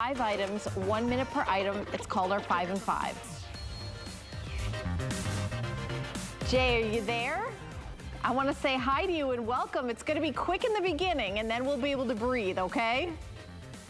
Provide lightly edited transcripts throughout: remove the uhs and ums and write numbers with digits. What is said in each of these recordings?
5 items, 1 minute per item. It's called our 5 and 5. Jay, are you there? I want to say hi to you and welcome. It's going to be quick in the beginning and then we'll be able to breathe, okay?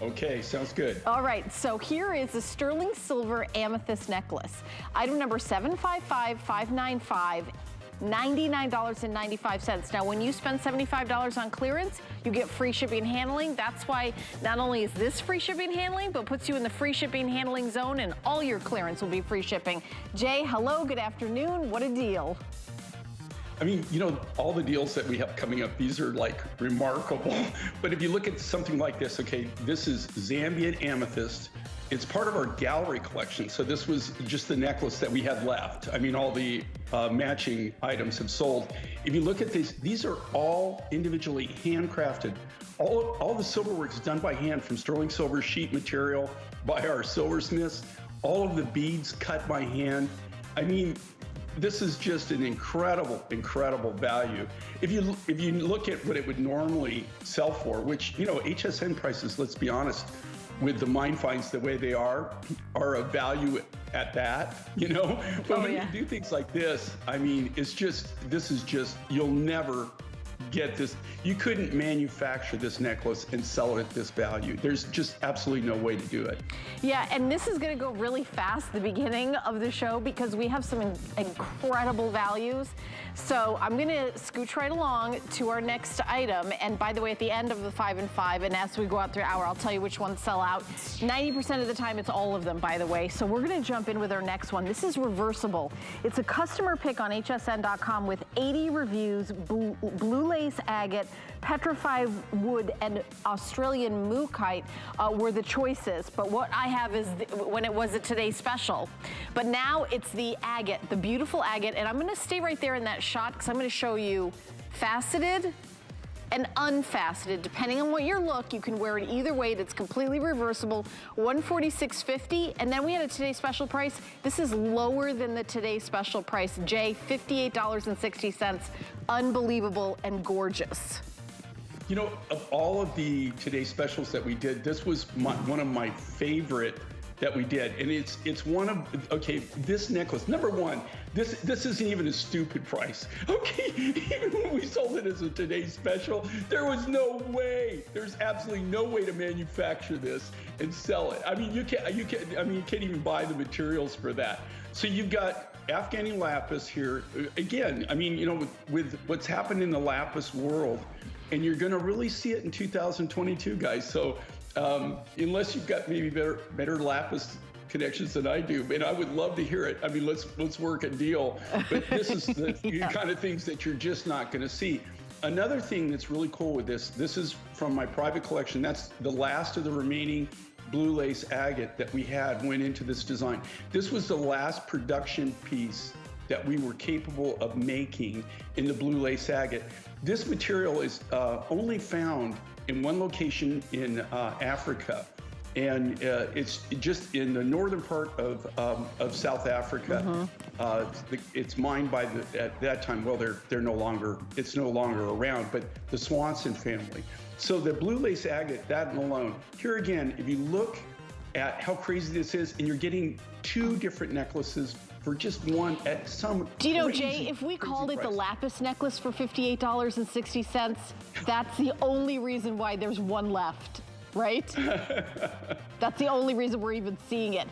Okay, sounds good. All right, so here is the sterling silver amethyst necklace. Item number 755595. $99.95. Now, when you spend $75 on clearance, you get free shipping and handling. That's why not only is this free shipping and handling, but puts you in the free shipping and handling zone, and all your clearance will be free shipping. Jay, hello, good afternoon. What a deal. I mean, you know, all the deals that we have coming up, these are like remarkable. But if you look at something like this, okay, this is Zambian amethyst. It's part of our gallery collection. So this was just the necklace that we had left. I mean, all the matching items have sold. If you look at these are all individually handcrafted. All the silverwork is done by hand from sterling silver sheet material by our silversmiths. All of the beads cut by hand. I mean, this is just an incredible, incredible value. If you look at what it would normally sell for, which, you know, HSN prices, let's be honest, with the mine finds the way they are a value at that, you know? But when you do things like this, I mean, this is just, you'll never get this. You couldn't manufacture this necklace and sell it at this value. There's just absolutely no way to do it. Yeah, and this is gonna go really fast, the beginning of the show, because we have some incredible values. So I'm gonna scooch right along to our next item. And by the way, at the end of the 5 and 5, and as we go out through the hour, I'll tell you which ones sell out. 90% of the time, it's all of them, by the way. So we're gonna jump in with our next one. This is reversible. It's a customer pick on hsn.com with 80 reviews. Blue lace agate, petrified wood, and Australian mookaite were the choices. But what I have is when it was a Today Special. But now it's the agate, the beautiful agate. And I'm gonna stay right there in that shot because I'm gonna show you faceted and unfaceted. Depending on what your look, you can wear it either way. That's completely reversible. $146.50, and then we had a Today Special price. This is lower than the Today Special price. Jay, $58.60. Unbelievable and gorgeous. You know, of all of the Today Specials that we did, this was one of my favorite that we did. And it's one of, okay, this necklace, number one, this isn't even a stupid price. Okay, even when we sold it as a Today Special, there was no way, there's absolutely no way to manufacture this and sell it. I mean, you can't even buy the materials for that. So you've got Afghani lapis here. Again, I mean, you know, with what's happened in the lapis world, and you're gonna really see it in 2022, guys. So unless you've got maybe better lapis connections than I do, and I would love to hear it. I mean, let's work a deal. But this is the kind of things that you're just not gonna see. Another thing that's really cool with this is from my private collection. That's the last of the remaining blue lace agate that we had went into this design. This was the last production piece that we were capable of making in the blue lace agate. This material is only found in one location in Africa, and it's just in the northern part of South Africa. It's mined by at that time. Well, they're no longer. It's no longer around. But the Swanson family. So the blue lace agate, that alone. Here again, if you look at how crazy this is, and you're getting 2 different necklaces for just one at some. Do you know, Jay, if we called it the Lapis necklace for $58.60, that's the only reason why there's one left, right? That's the only reason we're even seeing it.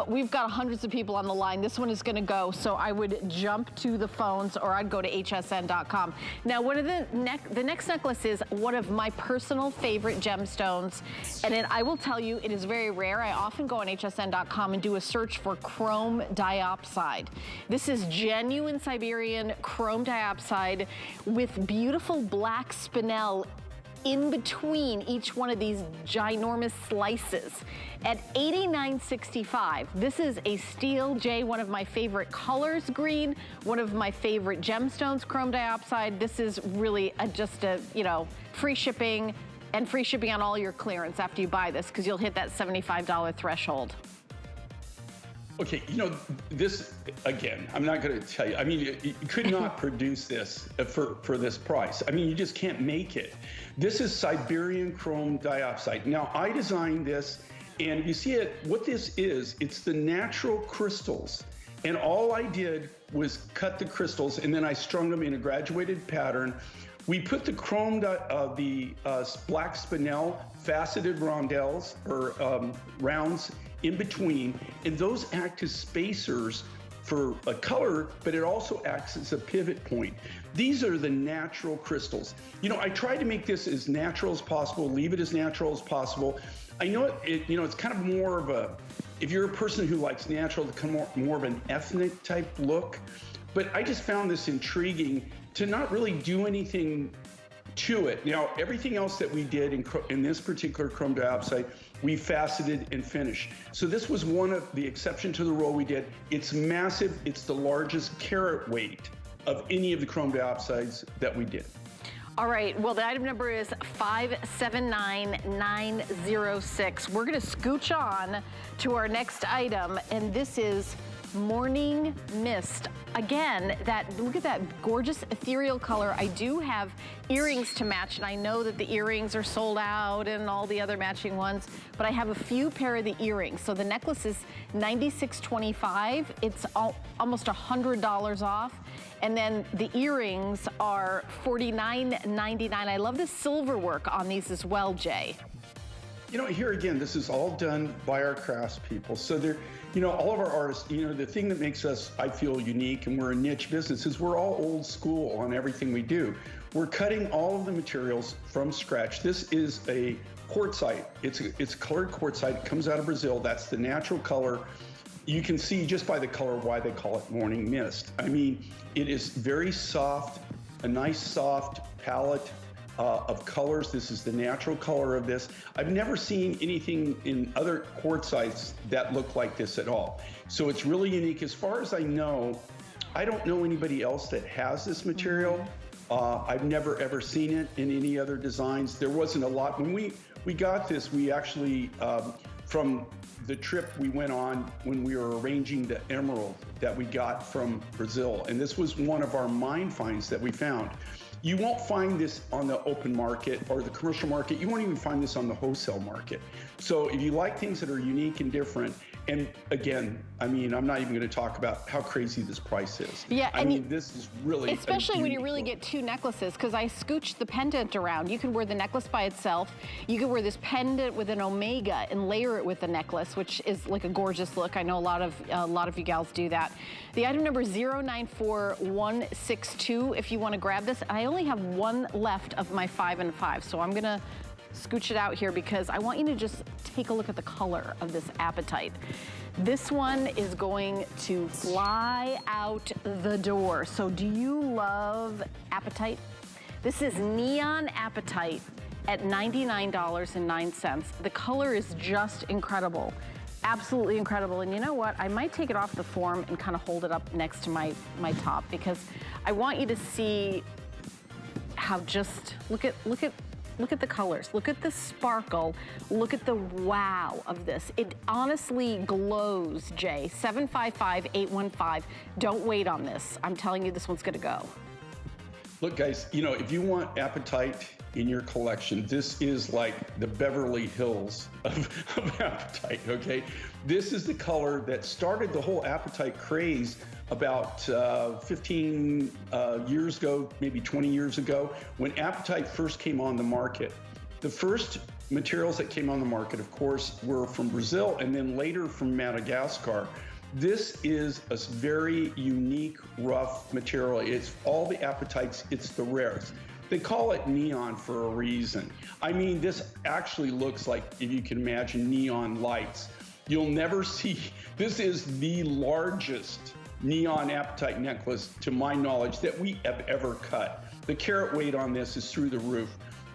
We've got hundreds of people on the line. This one is gonna go, so I would jump to the phones or I'd go to hsn.com. Now, one of the next necklace is one of my personal favorite gemstones, and I will tell you, it is very rare. I often go on hsn.com and do a search for chrome diopside. This is genuine Siberian chrome diopside with beautiful black spinel in between each one of these ginormous slices at $89.65. This is a steel, Jay, one of my favorite colors, green, one of my favorite gemstones, chrome diopside. This is really just a, you know, free shipping and free shipping on all your clearance after you buy this because you'll hit that $75 threshold. Okay, you know, this, again, I'm not going to tell you. I mean, you could not produce this for this price. I mean, you just can't make it. This is Siberian chrome diopside. Now, I designed this And you see it, what this is, it's the natural crystals. And all I did was cut the crystals, and then I strung them in a graduated pattern. We put the chromed, black spinel faceted rondelles or rounds in between, and those act as spacers for a color, but it also acts as a pivot point. These are the natural crystals. You know, I tried to make this as natural as possible, leave it as natural as possible. I know it's kind of more of a, if you're a person who likes natural, it's kind of more of an ethnic type look. But I just found this intriguing to not really do anything to it. Now, everything else that we did in this particular chrome diopside, we faceted and finished. So this was one of the exception to the rule we did. It's massive. It's the largest carat weight of any of the chrome diopsides that we did. All right, well, the item number is 579906. We're gonna scooch on to our next item, and this is Morning Mist. Again, look at that gorgeous ethereal color. I do have earrings to match, and I know that the earrings are sold out and all the other matching ones, but I have a few pair of the earrings. So the necklace is $96.25. It's almost $100 off. And then the earrings are $49.99. I love the silver work on these as well, Jay. You know, here again, this is all done by our craftspeople. So they're, you know, all of our artists, you know, the thing that makes us, I feel, unique, and we're a niche business, is we're all old school on everything we do. We're cutting all of the materials from scratch. This is a quartzite. It's colored quartzite. It comes out of Brazil. That's the natural color. You can see just by the color why they call it Morning Mist. I mean, it is very soft, a nice soft palette of colors. This is the natural color of this. I've never seen anything in other quartzites that look like this at all. So it's really unique. As far as I know, I don't know anybody else that has this material. I've never ever seen it in any other designs. There wasn't a lot. When we got this, we actually, from the trip we went on when we were arranging the emerald that we got from Brazil, and this was one of our mine finds that we found. You won't find this on the open market or the commercial market. You won't even find this on the wholesale market. So if you like things that are unique and different, and again, I mean, I'm not even going to talk about how crazy this price is. Yeah, I mean, this is really especially when you really get two necklaces, because I scooched the pendant around. You can wear the necklace by itself. You can wear this pendant with an omega and layer it with the necklace, which is like a gorgeous look. I know a lot of you gals do that. The item number is 094162. If you want to grab this, I only have one left of my 5 and 5, so I'm gonna scooch it out here because I want you to just take a look at the color of this apatite. This one is going to fly out the door. So do you love apatite? This is neon apatite at $99.09. The color is just incredible. Absolutely incredible. And you know what? I might take it off the form and kind of hold it up next to my top, because I want you to see how just, look at the colors. Look at the sparkle. Look at the wow of this. It honestly glows, Jay. 755-815. Don't wait on this. I'm telling you, this one's gonna go. Look, guys, you know, if you want apatite in your collection, this is like the Beverly Hills of apatite, okay? This is the color that started the whole apatite craze about 15 years ago, maybe 20 years ago, when apatite first came on the market. The first materials that came on the market, of course, were from Brazil and then later from Madagascar. This is a very unique, rough material. It's all the apatites, it's the rarest. They call it neon for a reason. I mean, this actually looks like, if you can imagine, neon lights. You'll never see, this is the largest neon apatite necklace, to my knowledge, that we have ever cut. The carat weight on this is through the roof.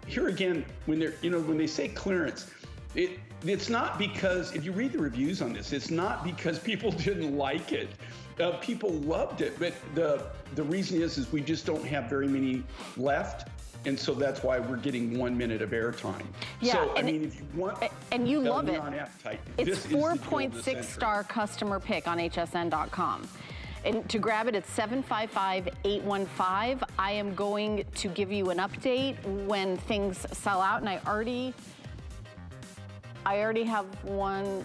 Here again, when they say clearance, it's not because, if you read the reviews on this, it's not because people didn't like it. People loved it, but the reason is we just don't have very many left. And so that's why we're getting 1 minute of airtime. Yeah, so, I mean, if you want, and you love it. Apatite, it's 4.6 star customer pick on hsn.com. And to grab it, it's 755-815. I am going to give you an update when things sell out, and I already I already have one.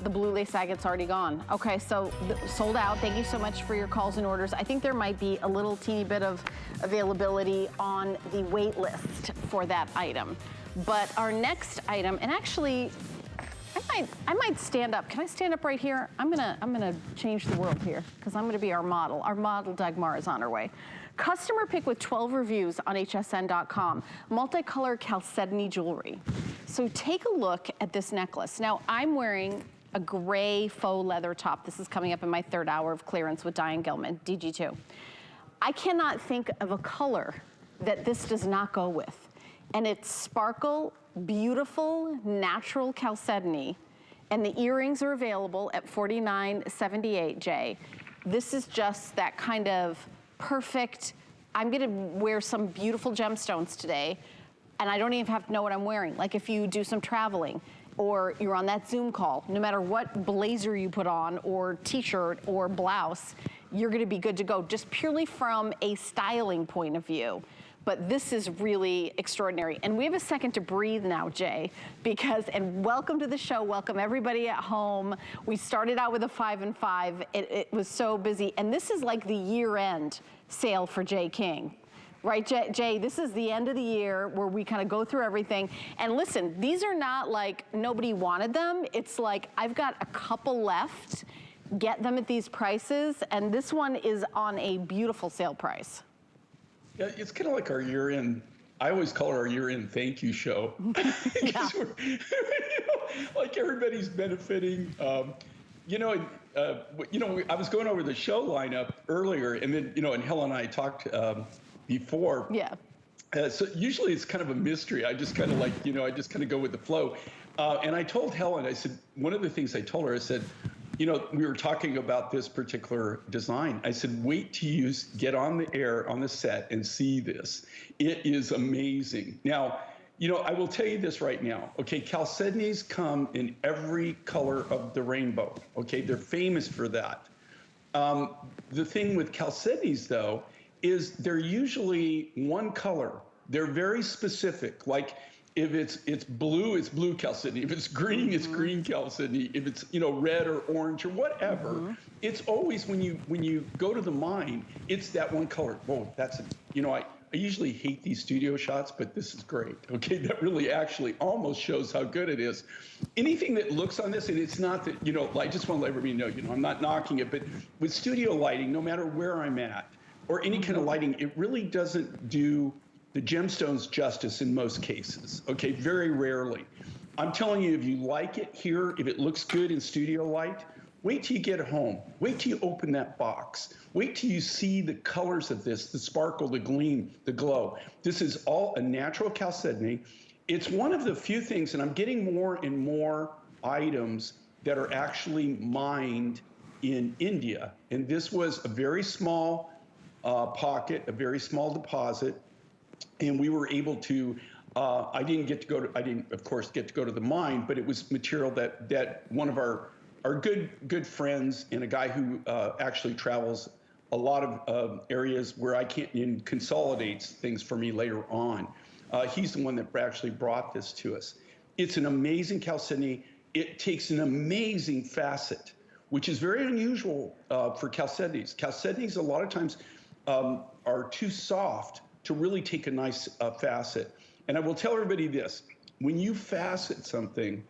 The blue lace agate's already gone. Okay, so sold out. Thank you so much for your calls and orders. I think there might be a little teeny bit of availability on the wait list for that item. But our next item, and actually, I might stand up. Can I stand up right here? I'm gonna change the world here because I'm gonna be our model. Our model Dagmar is on her way. Customer pick with 12 reviews on hsn.com. Multicolor Chalcedony jewelry. So take a look at this necklace. Now I'm wearing a gray faux leather top. This is coming up in my third hour of clearance with Diane Gilman, DG2. I cannot think of a color that this does not go with. And it's sparkle, beautiful, natural chalcedony. And the earrings are available at $49.78, Jay. This is just that kind of perfect, I'm gonna wear some beautiful gemstones today, and I don't even have to know what I'm wearing. Like if you do some traveling, or you're on that Zoom call, no matter what blazer you put on, or t-shirt, or blouse, you're gonna be good to go, just purely from a styling point of view. But this is really extraordinary. And we have a second to breathe now, Jay, because, and welcome to the show, welcome everybody at home. We started out with a 5 and 5, it was so busy. And this is like the year-end sale for Jay King. Right, Jay, this is the end of the year where we kind of go through everything. And listen, these are not like nobody wanted them. It's like, I've got a couple left, get them at these prices. And this one is on a beautiful sale price. Yeah, it's kind of like our year-end, I always call it our year-end thank you show. Yeah. Like everybody's benefiting. I was going over the show lineup earlier, and then, and Helen and I talked before. Yeah. So usually it's kind of a mystery. I just kind of like, I just kind of go with the flow. And I told Helen, I said, one of the things I told her, I said, we were talking about this particular design. I said, wait till you get on the air, on the set, and see this. It is amazing. Now, I will tell you this right now. Okay, chalcedonies come in every color of the rainbow. Okay, they're famous for that. The thing with chalcedonies, though, is they're usually one color. They're very specific. Like if it's blue, it's blue chalcedony. If it's green, it's green chalcedony. If it's red or orange or whatever, it's always when you go to the mine, it's that one color. Whoa, that's I usually hate these studio shots, but this is great. Okay, that really actually almost shows how good it is. Anything that looks on this, and it's not that I just want to let everybody know, I'm not knocking it, but with studio lighting, no matter where I'm at, or any kind of lighting, it really doesn't do the gemstones justice in most cases, okay? Very rarely. I'm telling you, if you like it here, if it looks good in studio light, wait till you get home. Wait till you open that box. Wait till you see the colors of this, the sparkle, the gleam, the glow. This is all a natural chalcedony. It's one of the few things, and I'm getting more and more items that are actually mined in India. And this was a very small pocket, a very small deposit, and we were able to. I didn't, of course, get to go to the mine, but it was material that one of our good friends and a guy who actually travels a lot of areas where I can't, and consolidates things for me later on. He's the one that actually brought this to us. It's an amazing chalcedony. It takes an amazing facet, which is very unusual for chalcedonies. Chalcedonies a lot of times are too soft to really take a nice facet. And I will tell everybody this, when you facet something,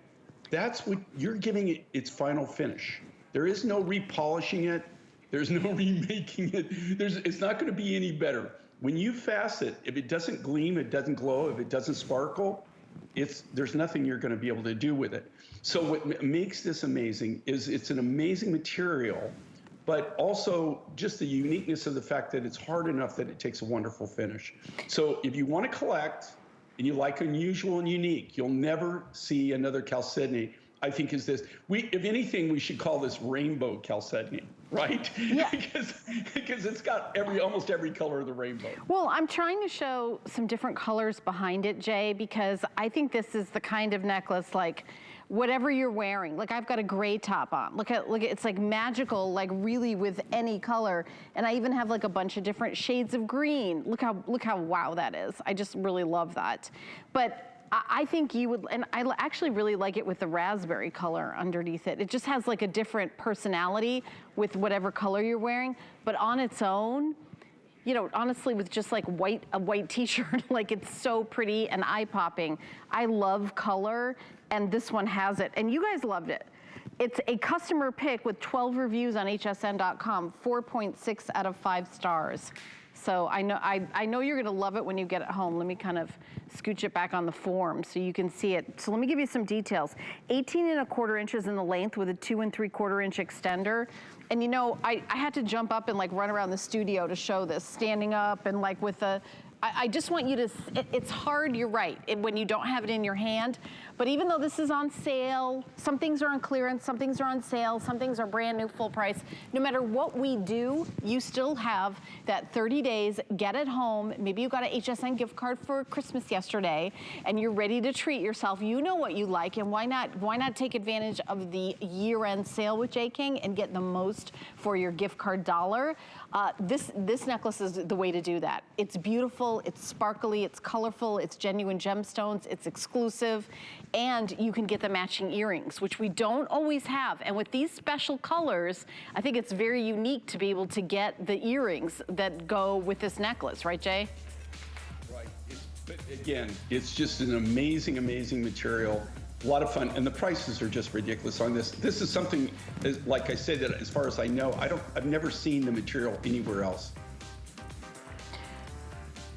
that's what you're giving it its final finish. There is no repolishing it. There's no remaking it. It's not going to be any better. When you facet, if it doesn't gleam, it doesn't glow, if it doesn't sparkle, there's nothing you're going to be able to do with it. So what makes this amazing is it's an amazing material, but also just the uniqueness of the fact that it's hard enough that it takes a wonderful finish. So if you want to collect and you like unusual and unique, you'll never see another chalcedony, I think, is this. If anything, we should call this rainbow chalcedony, right? Yeah. because it's got almost every color of the rainbow. Well, I'm trying to show some different colors behind it, Jay, because I think this is the kind of necklace, like, whatever you're wearing. Like I've got a gray top on. Look at it's like magical, like really with any color. And I even have like a bunch of different shades of green. Look how wow that is. I just really love that. But I think you would, and I actually really like it with the raspberry color underneath it. It just has like a different personality with whatever color you're wearing, but on its own, you know, honestly, with just like a white t-shirt, like it's so pretty and eye-popping. I love color, and this one has it, and you guys loved it. It's a customer pick with 12 reviews on hsn.com, 4.6 out of 5 stars. So I know you're gonna love it when you get it home. Let me kind of scooch it back on the form so you can see it. So let me give you some details. 18¼ inches in the length with a 2 3/4 inch extender. And you know, I had to jump up and like run around the studio to show this, standing up and like with a, I just want you to, it's hard, you're right, when you don't have it in your hand. But even though this is on sale, some things are on clearance, some things are on sale, some things are brand new, full price. No matter what we do, you still have that 30 days, get it home. Maybe you got an HSN gift card for Christmas yesterday and you're ready to treat yourself. You know what you like, and why not take advantage of the year-end sale with J. King and get the most for your gift card dollar. This necklace is the way to do that. It's beautiful, it's sparkly, it's colorful, it's genuine gemstones, it's exclusive, and you can get the matching earrings, which we don't always have. And with these special colors, I think it's very unique to be able to get the earrings that go with this necklace, right, Jay? Right. But again, it's just an amazing, amazing material. A lot of fun, and the prices are just ridiculous on this. This is something, like I said, that as far as I know, I've never seen the material anywhere else.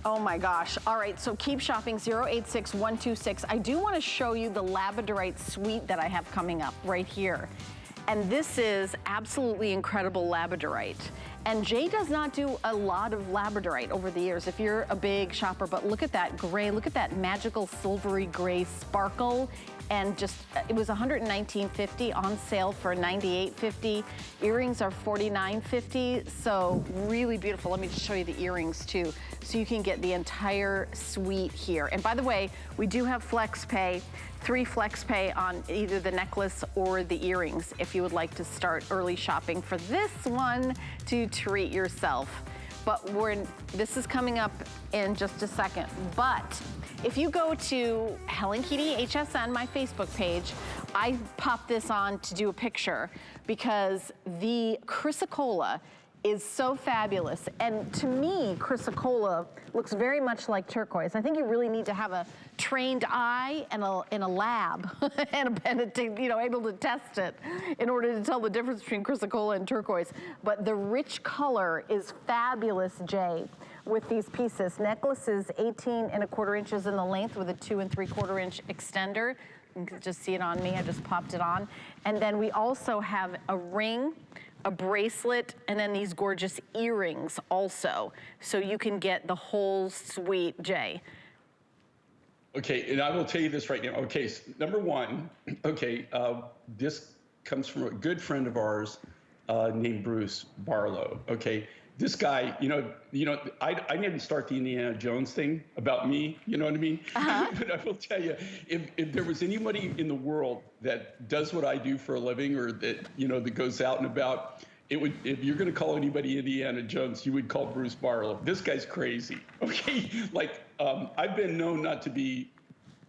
Oh my gosh. All right, so keep shopping, 086126. I do want to show you the Labradorite suite that I have coming up right here. And this is absolutely incredible Labradorite. And Jay does not do a lot of Labradorite over the years, if you're a big shopper, but look at that gray, look at that magical silvery gray sparkle. And just, it was $119.50 on sale for $98.50. Earrings are $49.50, so really beautiful. Let me just show you the earrings too, so you can get the entire suite here. And by the way, we do have flex pay, 3 flex pay on either the necklace or the earrings if you would like to start early shopping for this one to treat yourself. But this is coming up in just a second. But if you go to Helen Keating HSN, my Facebook page, I popped this on to do a picture because the chrysocolla is so fabulous. And to me, chrysocolla looks very much like turquoise. I think you really need to have a trained eye and in a lab and you know, able to test it in order to tell the difference between chrysocolla and turquoise. But the rich color is fabulous, Jay, with these pieces. Necklace is 18¼ inches in the length with a 2 3/4 inch extender. You can just see it on me, I just popped it on. And then we also have a ring, a bracelet, and then these gorgeous earrings also. So you can get the whole suite, Jay. Okay, and I will tell you this right now. Okay, so number one, okay, this comes from a good friend of ours named Bruce Barlow. Okay, this guy, you know, I didn't start the Indiana Jones thing about me, you know what I mean? But I will tell you, if there was anybody in the world that does what I do for a living, or that, you know, that goes out and about, it would, if you're going to call anybody Indiana Jones, you would call Bruce Barlow. This guy's crazy. Okay, like I've been known not to be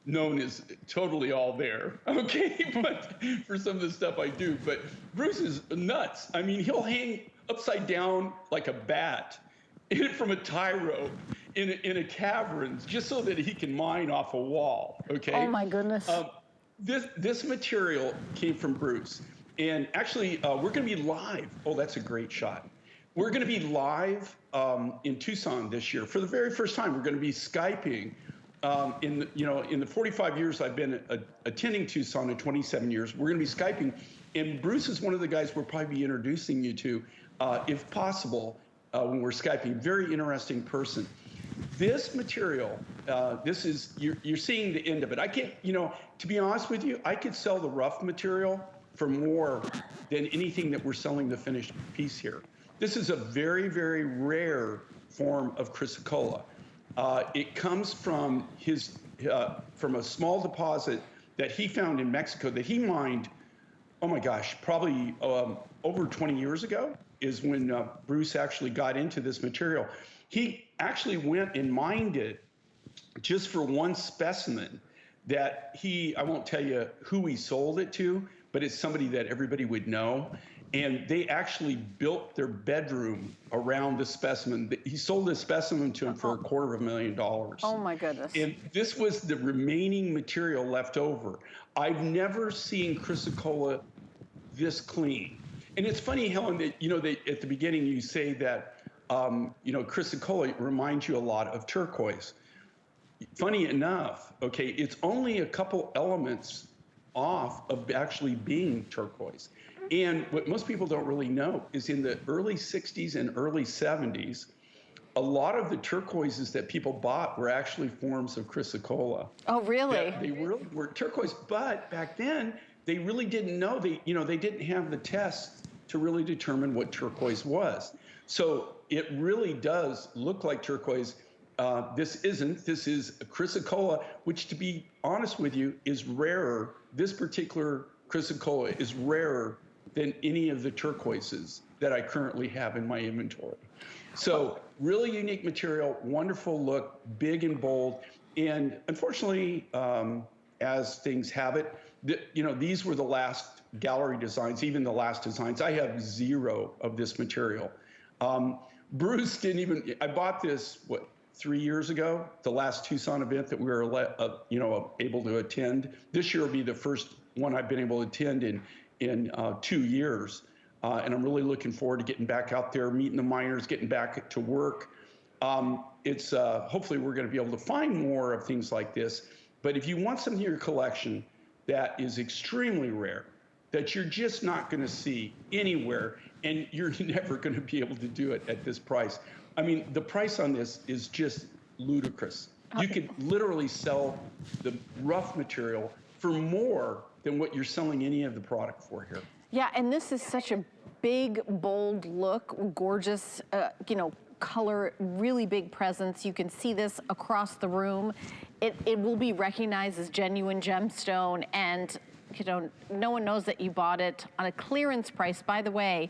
known as totally all there, okay, but for some of the stuff I do. But Bruce is nuts. I mean, he'll hang upside down like a bat from a tie rope in a cavern just so that he can mine off a wall, okay? Oh my goodness. This material came from Bruce. And actually, we're going to be live. Oh, that's a great shot. We're going to be live in Tucson this year for the very first time. We're going to be Skyping. In the 45 years I've been attending Tucson, in 27 years, we're going to be Skyping. And Bruce is one of the guys we'll probably be introducing you to, if possible, when we're Skyping. Very interesting person. This material, this is, you're seeing the end of it. I can't, you know, to be honest with you, I could sell the rough material for more than anything that we're selling the finished piece here. This is a very, very rare form of chrysocolla. It comes from from a small deposit that he found in Mexico that he mined, oh my gosh, probably over 20 years ago is when Bruce actually got into this material. He actually went and mined it just for one specimen that I won't tell you who he sold it to, but it's somebody that everybody would know. And they actually built their bedroom around the specimen. He sold this specimen to him for $250,000. Oh my goodness. And this was the remaining material left over. I've never seen chrysocolla this clean. And it's funny, Helen, that, at the beginning you say that, chrysocolla reminds you a lot of turquoise. Funny enough, okay, it's only a couple elements off of actually being turquoise. And what most people don't really know is in the early 60s and early 70s, a lot of the turquoises that people bought were actually forms of chrysocolla. Oh, really? They really were turquoise, but back then they really didn't know. They didn't have the tests to really determine what turquoise was. So it really does look like turquoise. This isn't. This is a chrysocolla, which, to be honest with you, is rarer. This particular chrysocolla is rarer than any of the turquoises that I currently have in my inventory. So really unique material, wonderful look, big and bold. And unfortunately, as things have it, these were the last gallery designs, even the last designs. I have zero of this material. Bruce didn't even, I bought this, 3 years ago, the last Tucson event that we were able to attend. This year will be the first one I've been able to attend in 2 years. And I'm really looking forward to getting back out there, meeting the miners, getting back to work. Hopefully we're going to be able to find more of things like this. But if you want something in your collection that is extremely rare, that you're just not going to see anywhere, and you're never going to be able to do it at this price. I mean, the price on this is just ludicrous. You could literally sell the rough material for more than what you're selling any of the product for here. Yeah, and this is such a big, bold look, gorgeous, color, really big presence. You can see this across the room. It will be recognized as genuine gemstone, and no one knows that you bought it on a clearance price. By the way,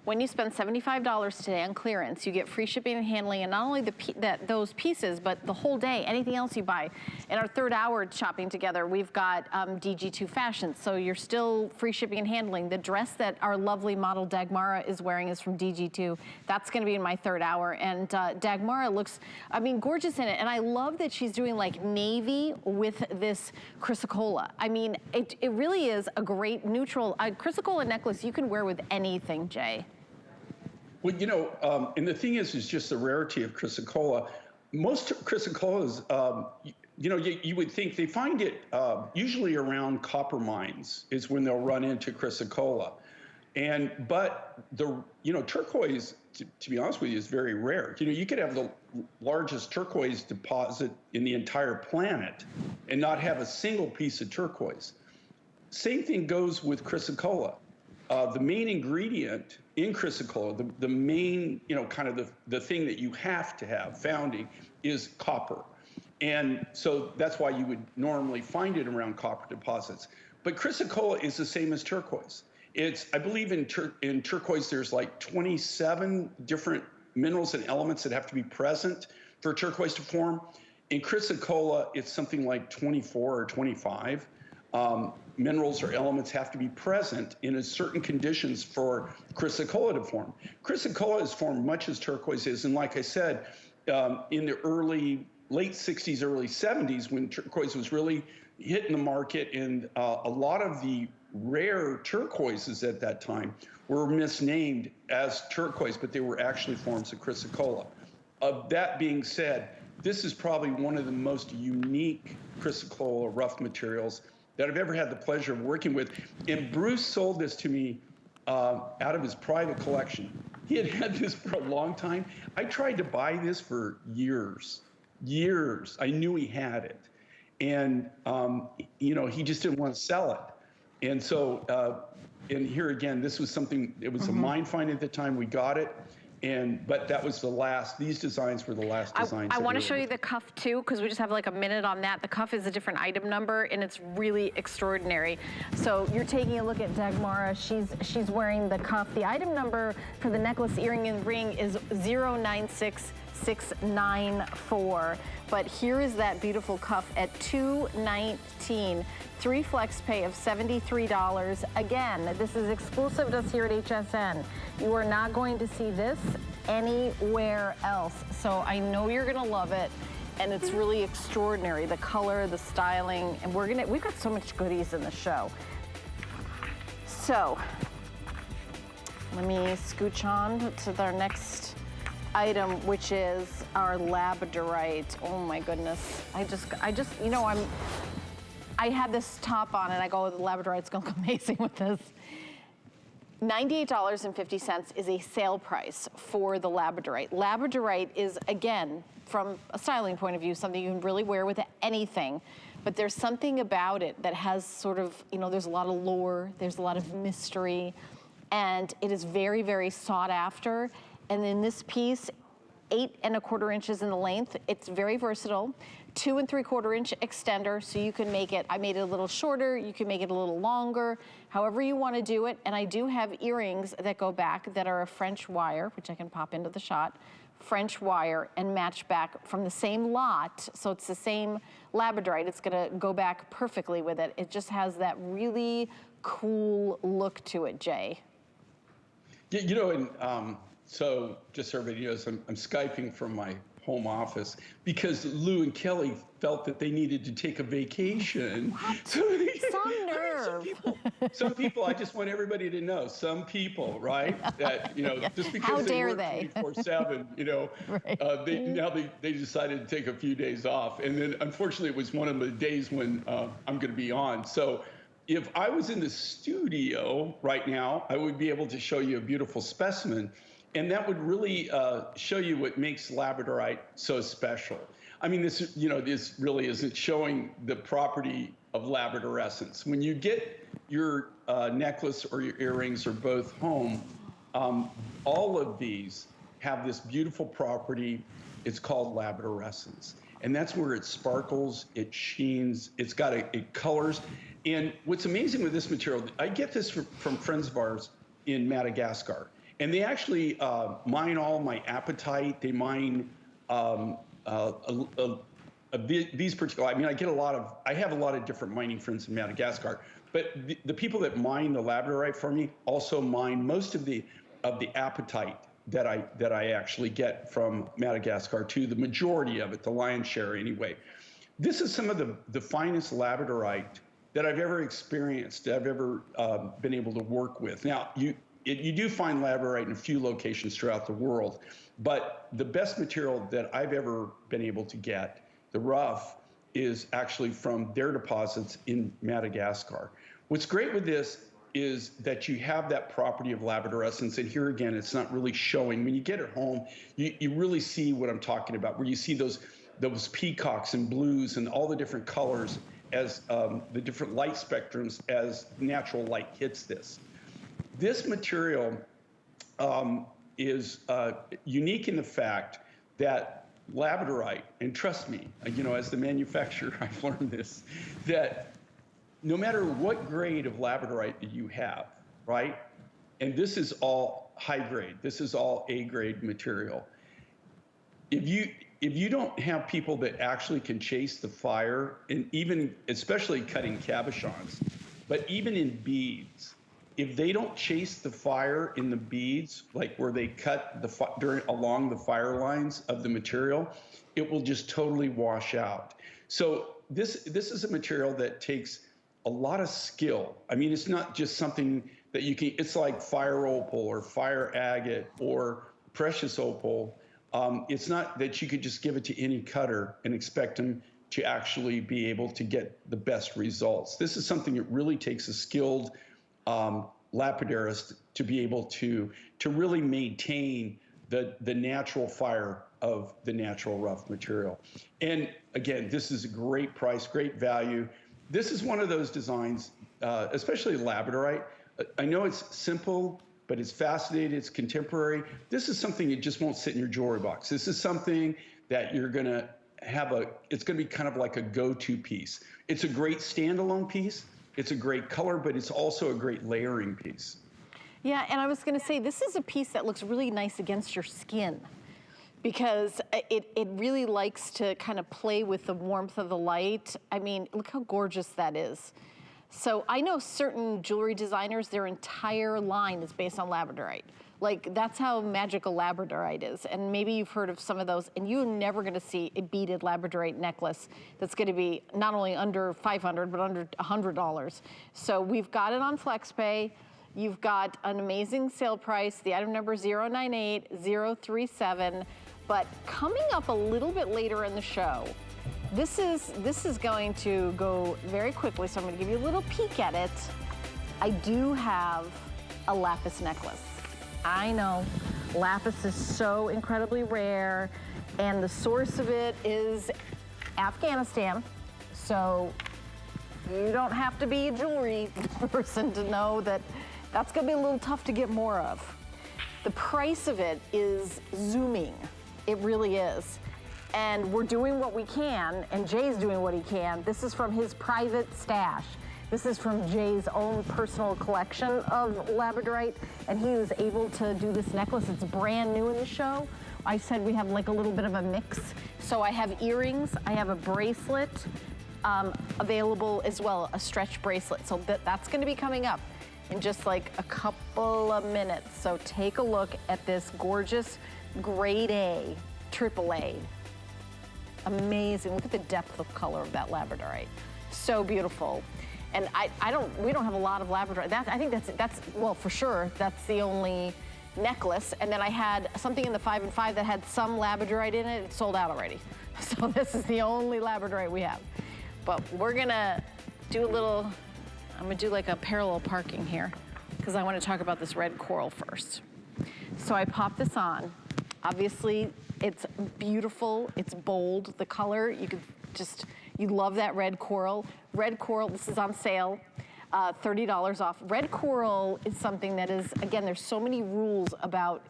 when you spend $75 today on clearance, you get free shipping and handling, and not only those pieces, but the whole day, anything else you buy. In our third hour shopping together, we've got DG2 fashion, so you're still free shipping and handling. The dress that our lovely model Dagmara is wearing is from DG2. That's gonna be in my third hour, and Dagmara looks, gorgeous in it, and I love that she's doing like navy with this chrysocolla. I mean, it really is a great neutral, chrysocolla necklace you can wear with anything, Jay. Well, and the thing is just the rarity of chrysocolla. Most chrysocollas, you would think they find it usually around copper mines is when they'll run into chrysocolla. But turquoise, to be honest with you, is very rare. You could have the largest turquoise deposit in the entire planet and not have a single piece of turquoise. Same thing goes with chrysocolla. The main ingredient in chrysocolla, the main, kind of the thing that you have to have founding is copper. And so that's why you would normally find it around copper deposits. But chrysocolla is the same as turquoise. I believe in turquoise, there's like 27 different minerals and elements that have to be present for turquoise to form. In chrysocolla, it's something like 24 or 25. Minerals or elements have to be present in certain conditions for chrysocolla to form. Chrysocolla is formed much as turquoise is, and like I said, in the late 60s, early 70s, when turquoise was really hitting the market, and a lot of the rare turquoises at that time were misnamed as turquoise, but they were actually forms of chrysocolla. That being said, this is probably one of the most unique chrysocolla rough materials that I've ever had the pleasure of working with. And Bruce sold this to me out of his private collection. He had had this for a long time. I tried to buy this for years. I knew he had it. And, he just didn't want to sell it. And so, and here again, this was something, it was a mine find at the time we got it. But that was these designs were the last designs. I want to show you the cuff too, because we just have like a minute on that. The cuff is a different item number, and it's really extraordinary. So you're taking a look at Dagmara. She's wearing the cuff. The item number for the necklace, earring, and ring is 096 694. But here is that beautiful cuff at $219. 3 flex pay of $73. Again, this is exclusive to us here at HSN. You are not going to see this anywhere else. So I know you're gonna love it. And it's really extraordinary, the color, the styling, and we've got so much goodies in the show. So, let me scooch on to our next item, which is our Labradorite. Oh my goodness. I just, you know, I had this top on and I go, the Labradorite's gonna look amazing with this. $98.50 is a sale price for the Labradorite. Labradorite is, again, from a styling point of view, something you can really wear with anything, but there's something about it that has sort of, you know, there's a lot of lore, there's a lot of mystery, and it is very, very sought after. And in this piece, 8 1/4 inches in the length, it's very versatile. 2 3/4 inch extender, so you can make it, I made it a little shorter, you can make it a little longer, however you want to do it. And I do have earrings that go back that are a French wire, which I can pop into the shot, French wire, and match back from the same lot. So it's the same Labradorite. It's gonna go back perfectly with it. It just has that really cool look to it, Jay. Yeah, you know, and so just so everybody knows, I'm Skyping from my home office because Lou and Kelly felt that they needed to take a vacation. What? So Some nerve. Some people, I just want everybody to know, some people, right? That, you know, Yeah. just because How they dare work they? 24/7, you know, Right. now they decided to take a few days off. And then unfortunately it was one of the days when I'm going to be on. So if I was in the studio right now, I would be able to show you a beautiful specimen. And that would really show you what makes Labradorite so special. I mean, this, you know, this really isn't showing the property of labradorescence. When you get your necklace or your earrings or both home, all of these have this beautiful property. It's called labradorescence. And that's where it sparkles, it sheens, it colors. And what's amazing with this material, I get this from friends of ours in Madagascar. And they actually mine all my apatite. They mine these particular, I mean, I have a lot of different mining friends in Madagascar, but the people that mine the Labradorite for me also mine most of the apatite that I actually get from Madagascar too, the majority of it, the lion's share anyway. This is some of the finest Labradorite that I've ever experienced, that I've ever been able to work with. Now, you do find Labradorite in a few locations throughout the world, but the best material that I've ever been able to get, the rough, is actually from their deposits in Madagascar. What's great with this is that you have that property of labradorescence, and here again, it's not really showing. When you get it home, you really see what I'm talking about, where you see those peacocks and blues and all the different colors as the different light spectrums as natural light hits this. This material is unique in the fact that Labradorite, and trust me, you know, as the manufacturer, I've learned this, that no matter what grade of Labradorite that you have, right, and this is all high grade, this is all A grade material, if you don't have people that actually can chase the fire, and even, especially cutting cabochons, but even in beads, if they don't chase the fire in the beads, like where they cut along the fire lines of the material, it will just totally wash out. So this is a material that takes a lot of skill. I mean, it's not just something that you can, it's like fire opal or fire agate or precious opal. It's not that you could just give it to any cutter and expect them to actually be able to get the best results. This is something that really takes a skilled lapidarist to be able to really maintain the natural fire of the natural rough material. And again, this is a great price, great value. This is one of those designs, especially Labradorite. I know it's simple, but it's fascinating, it's contemporary. This is something that just won't sit in your jewelry box. This is something that you're gonna have it's gonna be kind of like a go-to piece. It's a great standalone piece. It's a great color, but it's also a great layering piece. Yeah, and I was gonna say, this is a piece that looks really nice against your skin, because it really likes to kind of play with the warmth of the light. I mean, look how gorgeous that is. So I know certain jewelry designers, their entire line is based on Labradorite. Like, that's how magical Labradorite is. And maybe you've heard of some of those, and you're never gonna see a beaded Labradorite necklace that's gonna be not only under $500, but under $100. So we've got it on FlexPay. You've got an amazing sale price. The item number is 098037. But coming up a little bit later in the show, this is going to go very quickly, so I'm gonna give you a little peek at it. I do have a lapis necklace. I know, lapis is so incredibly rare, and the source of it is Afghanistan. So you don't have to be a jewelry person to know that that's gonna be a little tough to get more of. The price of it is zooming. It really is. And we're doing what we can, and Jay's doing what he can. This is from his private stash. This is from Jay's own personal collection of Labradorite, and he was able to do this necklace. It's brand new in the show. I said we have like a little bit of a mix. So I have earrings, I have a bracelet available as well, a stretch bracelet. So that's gonna be coming up in just like a couple of minutes. So take a look at this gorgeous grade A, AAA. Amazing, look at the depth of color of that Labradorite. So beautiful. And we don't have a lot of Labradorite. I think that's well, for sure, that's the only necklace. And then I had something in the 5 and 5 that had some Labradorite in it. It sold out already. So this is the only Labradorite we have. But we're gonna do a little, I'm gonna do like a parallel parking here, because I want to talk about this red coral first. So I popped this on. Obviously, it's beautiful, it's bold, the color, you love that red coral. Red coral, this is on sale, $30 off. Red coral is something that is, again, there's so many rules about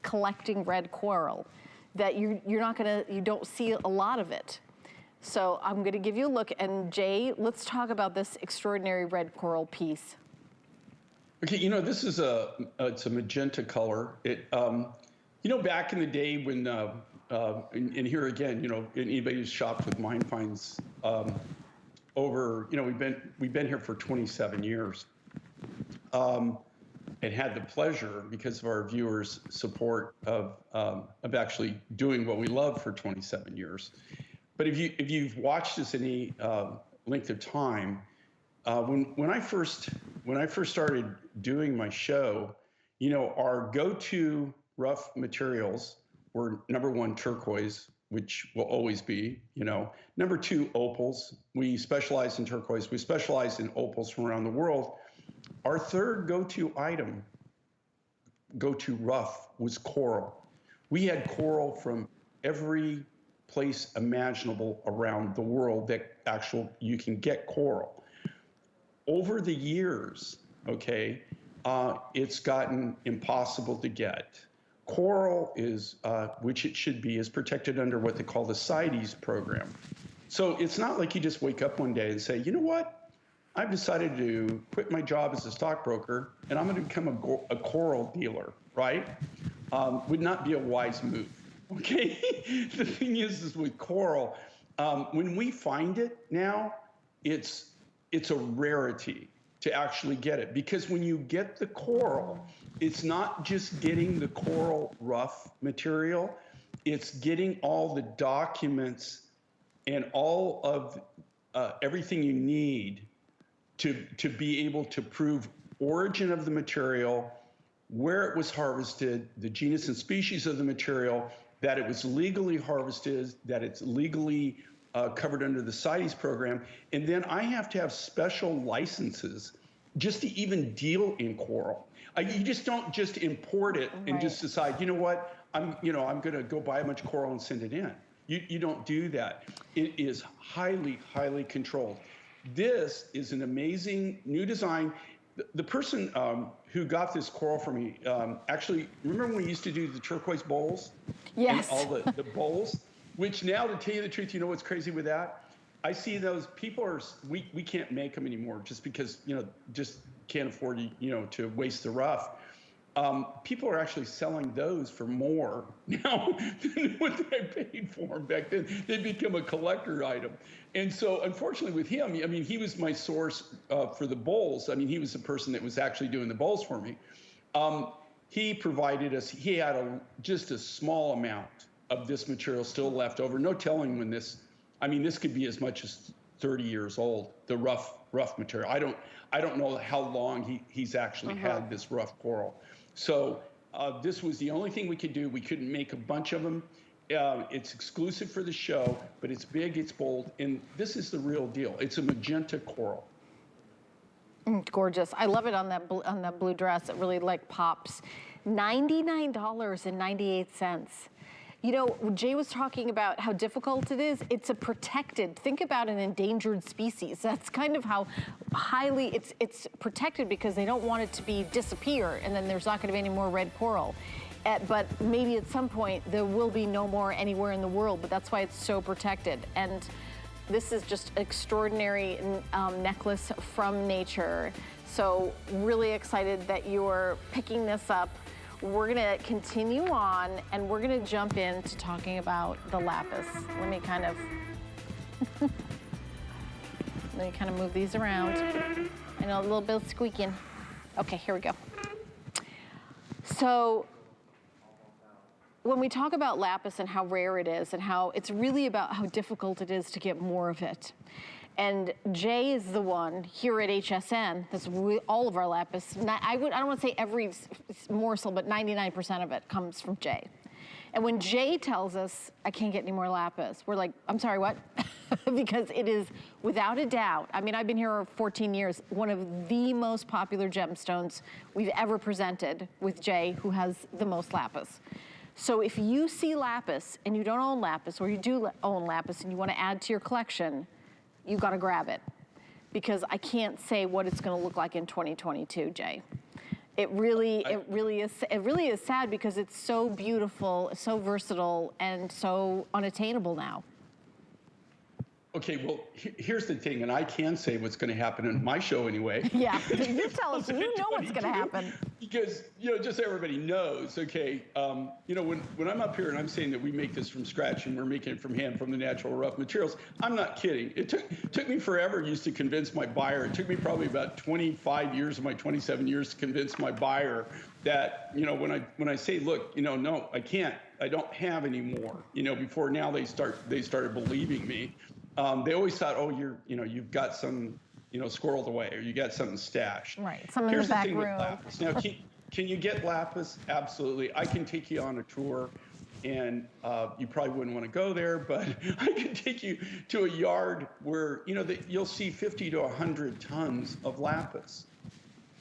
collecting red coral that you don't see a lot of it. So I'm gonna give you a look, and Jay, let's talk about this extraordinary red coral piece. Okay, this is it's a magenta color. Back in the day when, and here again, anybody who's shopped with Mind Finds we've been here for 27 years, and had the pleasure, because of our viewers' support, of actually doing what we love for 27 years. But if you've watched this any length of time, when I first started doing my show, our go-to rough materials were number 1, turquoise, which will always be, number 2, opals. We specialize in turquoise. We specialize in opals from around the world. Our third go-to item, go-to rough, was coral. We had coral from every place imaginable around the world that you can get coral. Over the years, okay, it's gotten impossible to get. Coral is, which it should be, is protected under what they call the CITES program. So it's not like you just wake up one day and say, you know what? I've decided to quit my job as a stockbroker and I'm going to become a coral dealer, right? Would not be a wise move, okay? The thing is with coral, when we find it now, it's a rarity to actually get it, because when you get the coral, it's not just getting the coral rough material, it's getting all the documents and all of everything you need to be able to prove origin of the material, where it was harvested, the genus and species of the material, that it was legally harvested, that it's legally covered under the CITES program. And then I have to have special licenses just to even deal in coral. You just don't just import it and just decide, you know what, I'm going to go buy a bunch of coral and send it in. You don't do that. It is highly, highly controlled. This is an amazing new design. The person who got this coral for me, actually, remember when we used to do the turquoise bowls? Yes. And all the bowls, which now, to tell you the truth, you know what's crazy with that? I see those people we can't make them anymore just because, just can't afford, to waste the rough. People are actually selling those for more now than what I paid for them back then. They become a collector item. And so unfortunately with him, I mean, he was my source for the bowls. I mean, he was the person that was actually doing the bowls for me. He provided us, he had just a small amount of this material still left over. No telling when this, I mean, this could be as much as 30 years old, the rough material. I don't know how long he's actually had this rough coral. So this was the only thing we could do. We couldn't make a bunch of them. It's exclusive for the show, but it's big, it's bold, and this is the real deal. It's a magenta coral. Gorgeous. I love it on that blue dress. It really like pops. $99.98. You know, Jay was talking about how difficult it is. It's a protected, think about an endangered species. That's kind of how highly it's protected, because they don't want it to disappear, and then there's not gonna be any more red coral. But maybe at some point there will be no more anywhere in the world, but that's why it's so protected. And this is just an extraordinary necklace from nature. So really excited that you're picking this up. We're gonna continue on, and we're gonna jump into talking about the lapis. Let me kind of move these around. I know a little bit of squeaking. Okay, here we go. So when we talk about lapis and how rare it is, and how it's really about how difficult it is to get more of it. And Jay is the one here at HSN, that's all of our lapis. I don't want to say every morsel, but 99% of it comes from Jay. And when Jay tells us, I can't get any more lapis, we're like, I'm sorry, what? Because it is, without a doubt, I mean, I've been here 14 years, one of the most popular gemstones we've ever presented with Jay, who has the most lapis. So if you see lapis and you don't own lapis, or you do own lapis and you want to add to your collection, you got to grab it, because I can't say what it's going to look like in 2022, Jay. It really is sad, because it's so beautiful, so versatile, and so unattainable now. Okay, well, here's the thing, and I can say what's going to happen in my show anyway. Yeah, you tell us, you know what's going to happen. Because, you know, just so everybody knows, okay, you know, when I'm up here and I'm saying that we make this from scratch and we're making it from hand, from the natural rough materials, I'm not kidding. It took me forever to convince my buyer. It took me probably about 25 years of my 27 years to convince my buyer that, you know, when I say, look, you know, no, I can't, I don't have any more, you know, before now they started believing me. They always thought, oh, you've got some, you know, squirreled away, or you got something stashed. Right, some in the back room. With lapis. Now, can you get lapis? Absolutely. I can take you on a tour, and you probably wouldn't want to go there, but I can take you to a yard where, you know, you'll see 50 to 100 tons of lapis.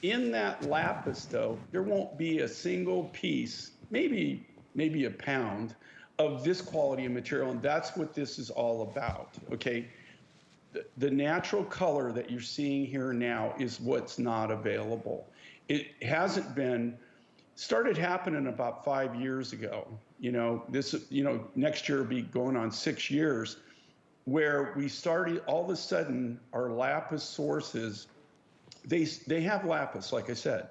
In that lapis, though, there won't be a single piece, maybe a pound, of this quality of material, and that's what this is all about, okay? The natural color that you're seeing here now is what's not available. It hasn't been, started happening about 5 years ago. You know, this, you know, next year will be going on 6 years, where we started, all of a sudden, our lapis sources, they have lapis, like I said,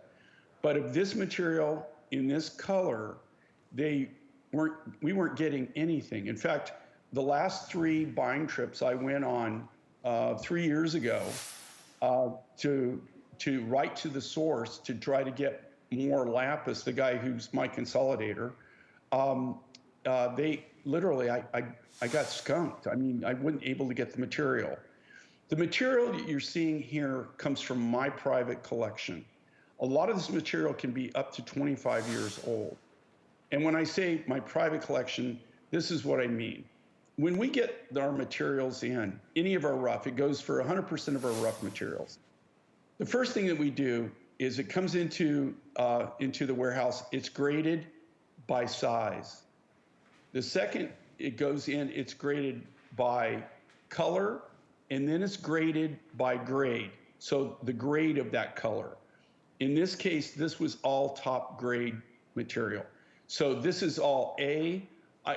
but of this material in this color, we weren't getting anything. In fact, the last 3 buying trips I went on 3 years ago to write to the source to try to get more lapis, the guy who's my consolidator, they literally, I got skunked. I mean, I wasn't able to get the material. The material that you're seeing here comes from my private collection. A lot of this material can be up to 25 years old. And when I say my private collection, this is what I mean. When we get our materials in, any of our rough, it goes for 100% of our rough materials. The first thing that we do is it comes into the warehouse, it's graded by size. The second it goes in, it's graded by color, and then it's graded by grade. So the grade of that color. In this case, this was all top grade material. So this is all A.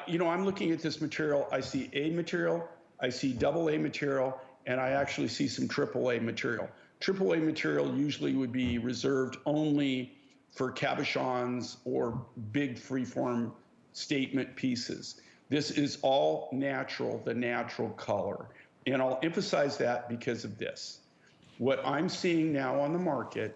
You know, I'm looking at this material, I see A material, I see AA material, and I actually see some AAA material. AAA material usually would be reserved only for cabochons or big freeform statement pieces. This is all natural, the natural color. And I'll emphasize that because of this. What I'm seeing now on the market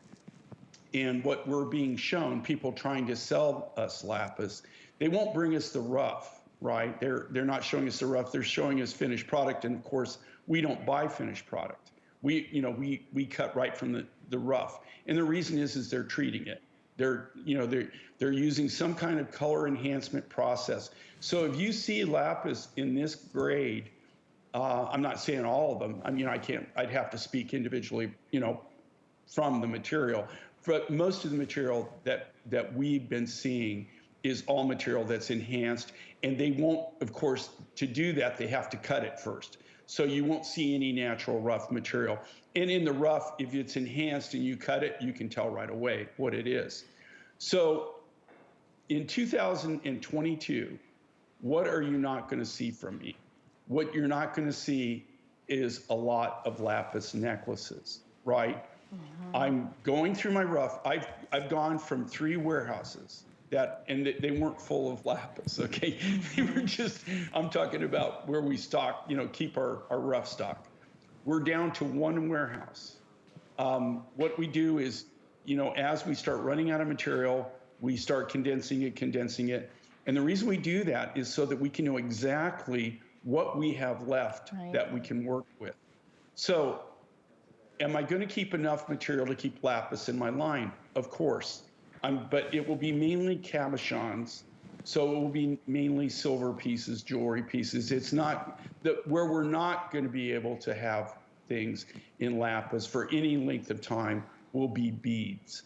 and what we're being shown, people trying to sell us lapis, they won't bring us the rough, right? They're not showing us the rough, they're showing us finished product. And of course, we don't buy finished product. We cut right from the rough. And the reason is they're treating it. They're using some kind of color enhancement process. So if you see lapis in this grade, I'm not saying all of them. I mean, I'd have to speak individually, from the material. But most of the material that we've been seeing is all material that's enhanced. And they won't, of course, to do that, they have to cut it first. So you won't see any natural rough material. And in the rough, if it's enhanced and you cut it, you can tell right away what it is. So in 2022, what are you not going to see from me? What you're not going to see is a lot of lapis necklaces, right? Mm-hmm. I'm going through my rough. I've gone from 3 warehouses and they weren't full of lapis, okay? They were just, I'm talking about where we stock, keep our rough stock. We're down to 1 warehouse. What we do is, as we start running out of material, we start condensing it. And the reason we do that is so that we can know exactly what we have left that we can work with. So am I going to keep enough material to keep lapis in my line? Of course. But it will be mainly cabochons. So it will be mainly silver pieces, jewelry pieces. It's not where we're not going to be able to have things in lapis for any length of time will be beads.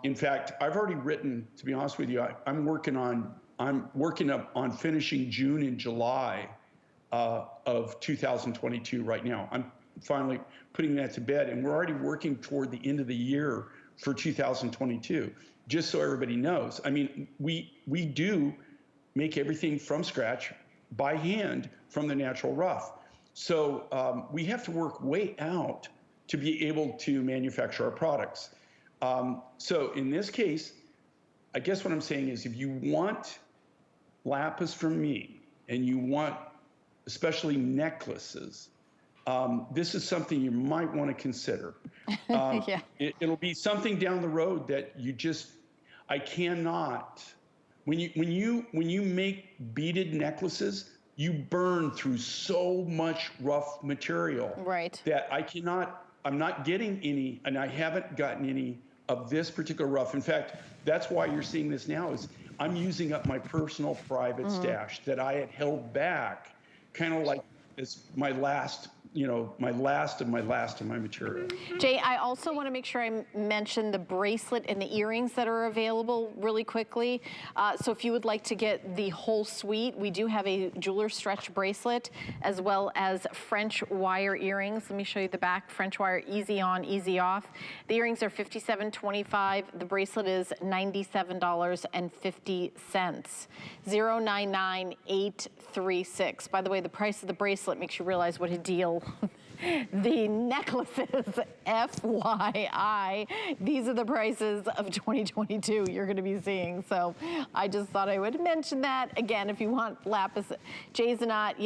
In fact, I've already written, to be honest with you, I'm working up on finishing June and July of 2022 right now. I'm finally putting that to bed, and we're already working toward the end of the year for 2022. Just so everybody knows, I mean, we do make everything from scratch by hand from the natural rough. So we have to work way out to be able to manufacture our products. So in this case, I guess what I'm saying is if you want lapis from me and you want especially necklaces, this is something you might want to consider. Yeah. It'll be something down the road that I cannot. When you make beaded necklaces, you burn through so much rough material that I'm not getting any, and I haven't gotten any of this particular rough. In fact, that's why you're seeing this now is I'm using up my personal private stash that I had held back, kind of like it's my last my last of my material. Jay, I also want to make sure I mention the bracelet and the earrings that are available really quickly. So if you would like to get the whole suite, we do have a jeweler stretch bracelet as well as French wire earrings. Let me show you the back. French wire, easy on, easy off. The earrings are $57.25. The bracelet is $97.50. 099836. By the way, the price of the bracelet makes you realize what a deal the necklaces, FYI, these are the prices of 2022 you're going to be seeing. So I just thought I would mention that. Again, if you want lapis, Jay's not,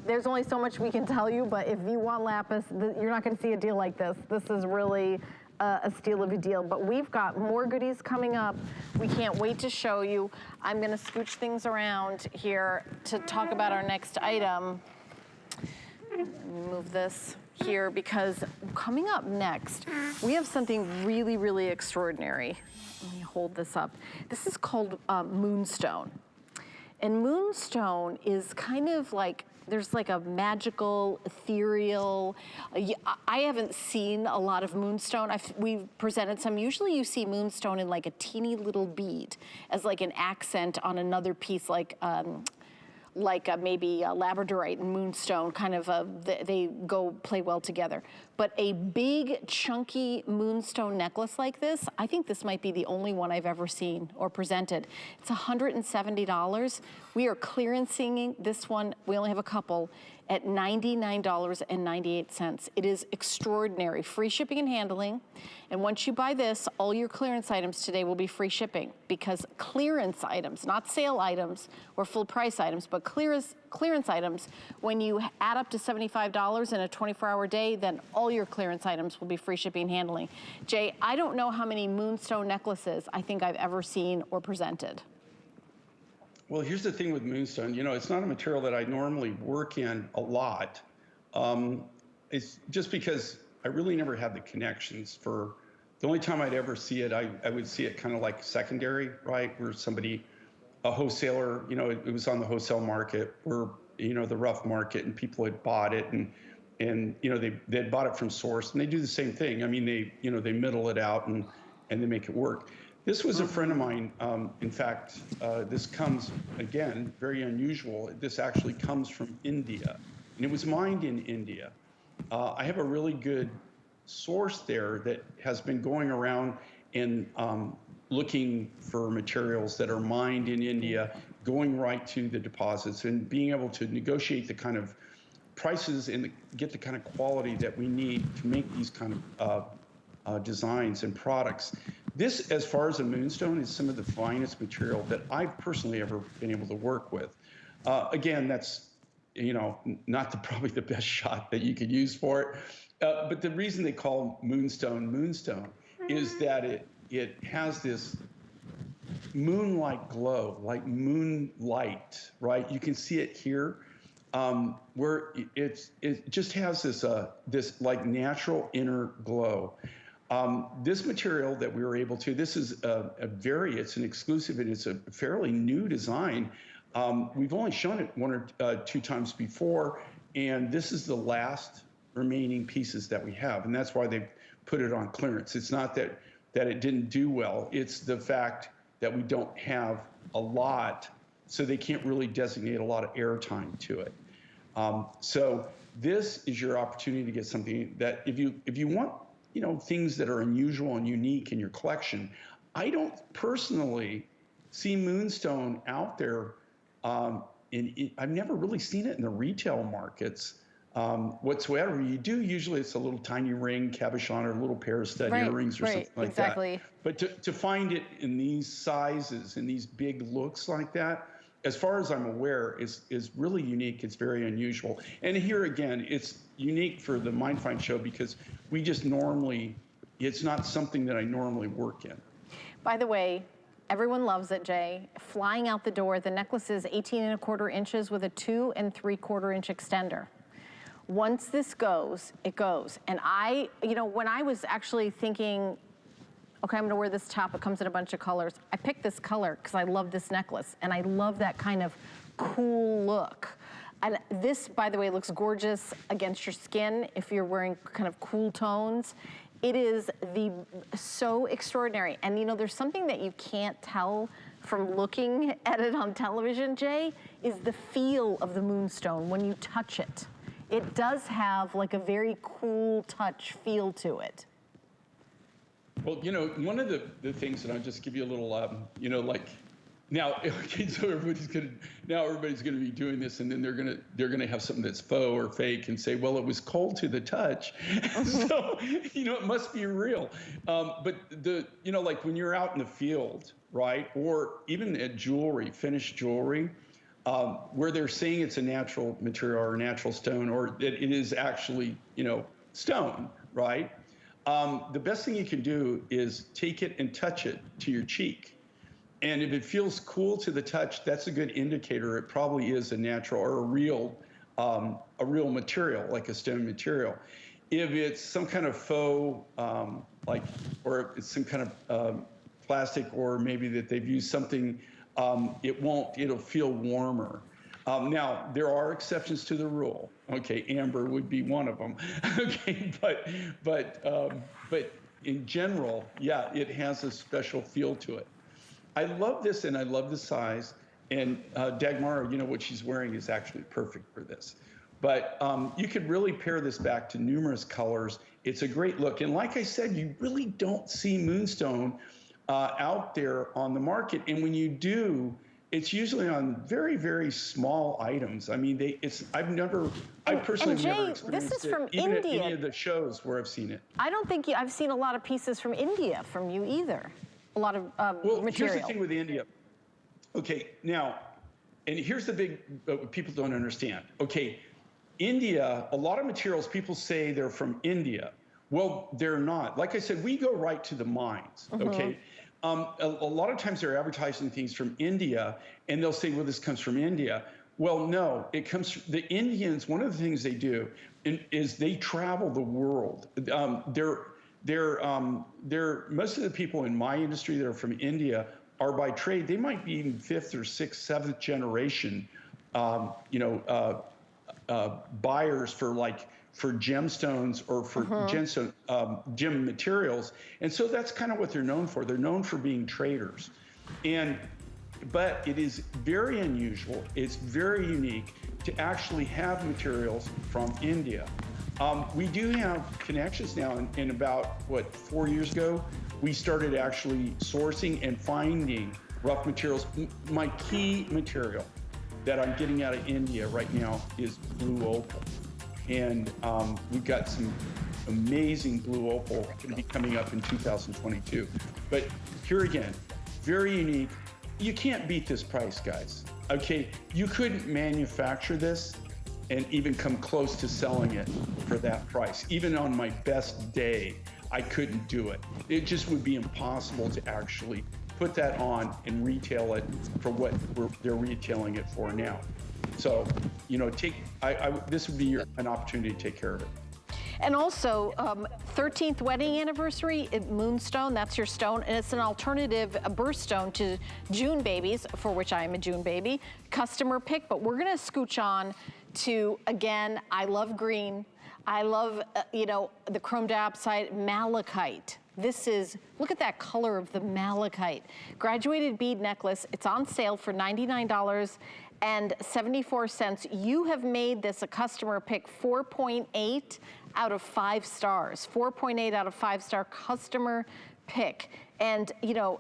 there's only so much we can tell you, but if you want lapis, you're not going to see a deal like this. This is really a steal of a deal. But we've got more goodies coming up. We can't wait to show you. I'm going to scooch things around here to talk about our next item. Move this here because coming up next, we have something really, really extraordinary. Let me hold this up. This is called moonstone. And moonstone is kind of like, there's like a magical, ethereal, I haven't seen a lot of moonstone. We've presented some. Usually you see moonstone in like a teeny little bead as like an accent on another piece, like maybe a Labradorite and moonstone, kind of they go play well together. But a big, chunky moonstone necklace like this, I think this might be the only one I've ever seen or presented. It's $170. We are clearancing this one. We only have a couple. at $99.98. It is extraordinary. Free shipping and handling. And once you buy this, all your clearance items today will be free shipping, because clearance items, not sale items or full price items, but clearance items, when you add up to $75 in a 24-hour day, then all your clearance items will be free shipping and handling. Jay, I don't know how many moonstone necklaces I think I've ever seen or presented. Well, here's the thing with moonstone. You know, it's not a material that I normally work in a lot. It's just because I really never had the connections for. The only time I'd ever see it, I would see it kind of like secondary, right? Where somebody, a wholesaler, you know, it was on the wholesale market, or, you know, the rough market, and people had bought it, and you know, they had bought it from source, and they do the same thing. I mean, they middle it out and they make it work. This was a friend of mine. In fact, this comes, again, very unusual. This actually comes from India, and it was mined in India. I have a really good source there that has been going around and looking for materials that are mined in India, going right to the deposits, and being able to negotiate the kind of prices and get the kind of quality that we need to make these kind of designs and products. This, as far as a moonstone, is some of the finest material that I've personally ever been able to work with. Again, that's, you know, not probably the best shot that you could use for it. But the reason they call moonstone is that it has this moon-like glow, like moonlight, right? You can see it here, where it just has this like natural inner glow. This material that we were able to, this is it's an exclusive, and it's a fairly new design. We've only shown it one or two times before, and this is the last remaining pieces that we have, and that's why they put it on clearance. It's not that it didn't do well, it's the fact that we don't have a lot, so they can't really designate a lot of airtime to it. So this is your opportunity to get something that, if you want, you know, things that are unusual and unique in your collection. I don't personally see moonstone out there. I've never really seen it in the retail markets whatsoever. You do, usually it's a little tiny ring, cabochon, or a little pair of stud earrings or something like that. But to find it in these sizes, in these big looks like that, as far as I'm aware, is really unique. It's very unusual. And here again, it's unique for the MindFind show because we just normally, it's not something that I normally work in. By the way, everyone loves it, Jay. Flying out the door, the necklace is 18¼ inches with a 2 3/4 inch extender. Once this goes, it goes. And you know, when I was actually thinking, okay, I'm gonna wear this top, it comes in a bunch of colors, I picked this color because I love this necklace, and I love that kind of cool look. And this, by the way, looks gorgeous against your skin if you're wearing kind of cool tones. It is so extraordinary. And you know, there's something that you can't tell from looking at it on television, Jay, is the feel of the moonstone when you touch it. It does have like a very cool touch feel to it. Well, you know, one of the things, and I'll just give you a little, you know, like, now, okay, so everybody's gonna be doing this, and then they're gonna have something that's faux or fake and say, well, it was cold to the touch, so you know it must be real. But you know, like when you're out in the field, right, or even at jewelry, finished jewelry, where they're saying it's a natural material or a natural stone, or that it is actually, you know, stone, right? The best thing you can do is take it and touch it to your cheek. And if it feels cool to the touch, that's a good indicator. It probably is a natural or a real material, like a stone material. If it's some kind of faux, or it's some kind of plastic, or maybe that they've used something, it'll feel warmer. Now, there are exceptions to the rule. Okay, amber would be one of them. Okay, but in general, yeah, it has a special feel to it. I love this, and I love the size. And Dagmar, you know, what she's wearing is actually perfect for this. But you could really pair this back to numerous colors. It's a great look. And like I said, you really don't see moonstone out there on the market. And when you do, it's usually on very, very small items. I mean, I personally have never experienced this is from even India. at any of the shows where I've seen it. I don't think I've seen a lot of pieces from India from you either. A lot of Well, material. here's the thing with India. Okay, now, and here's the big, people don't understand. Okay, India, a lot of materials, people say they're from India. Well, they're not. Like I said, we go right to the mines, okay? A lot of times they're advertising things from India, and they'll say, well, this comes from India. Well, no, it comes, the Indians, one of the things they do is they travel the world. Most of the people in my industry that are from India are by trade, they might be even 5th or 6th, 7th generation, buyers for gemstones or for gem materials. And so that's kind of what they're known for. They're known for being traders. But it is very unusual, it's very unique to actually have materials from India. We do have connections now, and about, 4 years ago, we started actually sourcing and finding rough materials. My key material that I'm getting out of India right now is blue opal. And we've got some amazing blue opal going to be coming up in 2022. But here again, very unique. You can't beat this price, guys. Okay, you couldn't manufacture this and even come close to selling it for that price. Even on my best day, I couldn't do it. It just would be impossible to actually put that on and retail it for what they're retailing it for now. So, this would be an opportunity to take care of it. And also, 13th wedding anniversary at Moonstone, that's your stone, and it's an alternative birthstone to June babies, for which I am a June baby, customer pick, but we're gonna scooch on to, again, I love green. I love, the chrome diopside, malachite. This is, look at that color of the malachite. Graduated bead necklace, it's on sale for $99.74. You have made this a customer pick 4.8 out of 5 stars. 4.8 out of 5-star customer pick. And,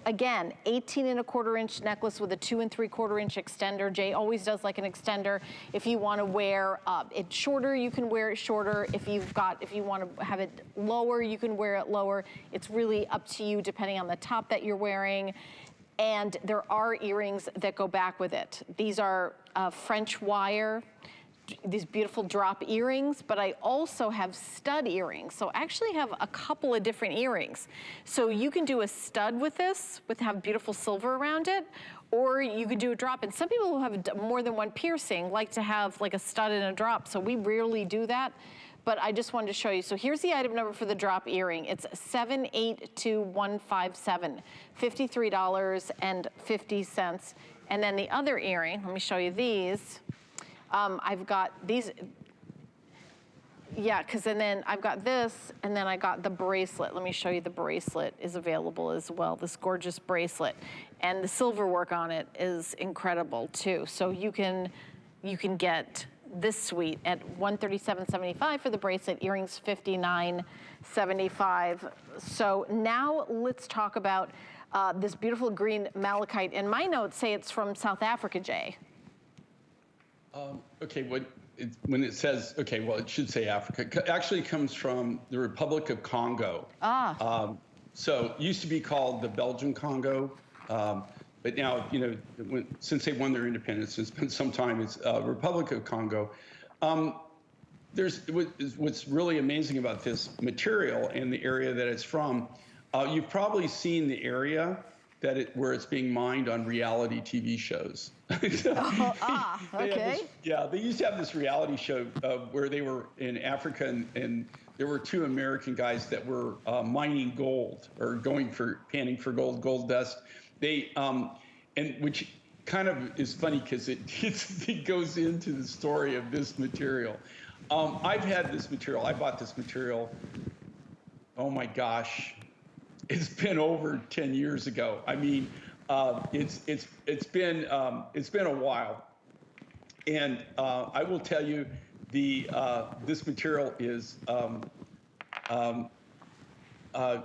again, 18.25-inch necklace with a 2 3/4-inch extender. Jay always does like an extender. If you want to wear it shorter, you can wear it shorter. If you want to have it lower, you can wear it lower. It's really up to you depending on the top that you're wearing. And there are earrings that go back with it. These are French wire, these beautiful drop earrings, but I also have stud earrings. So I actually have a couple of different earrings. So you can do a stud with this, have beautiful silver around it, or you could do a drop. And some people who have more than one piercing like to have like a stud and a drop. So we rarely do that, but I just wanted to show you. So here's the item number for the drop earring. It's 782157, $53.50. And then the other earring, let me show you these. I've got these, because then I've got this, and then I got the bracelet. Let me show you, the bracelet is available as well, this gorgeous bracelet. And the silver work on it is incredible too. So you can get this suite at $137.75 for the bracelet, earrings $59.75. So now let's talk about this beautiful green malachite. And my notes say it's from South Africa, Jay. Okay, when it says, it should say Africa. Actually comes from the Republic of Congo. So it used to be called the Belgian Congo, but now, since they won their independence, it's been some time, it's Republic of Congo. What's really amazing about this material and the area that it's from, you've probably seen the area where it's being mined on reality TV shows. Okay. They used to have this reality show where they were in Africa, and there were 2 American guys that were mining gold, or panning for gold dust. Which kind of is funny because it goes into the story of this material. I've had this material. I bought this material. Oh my gosh. It's been over 10 years ago. I mean, it's been a while, and I will tell you, this material is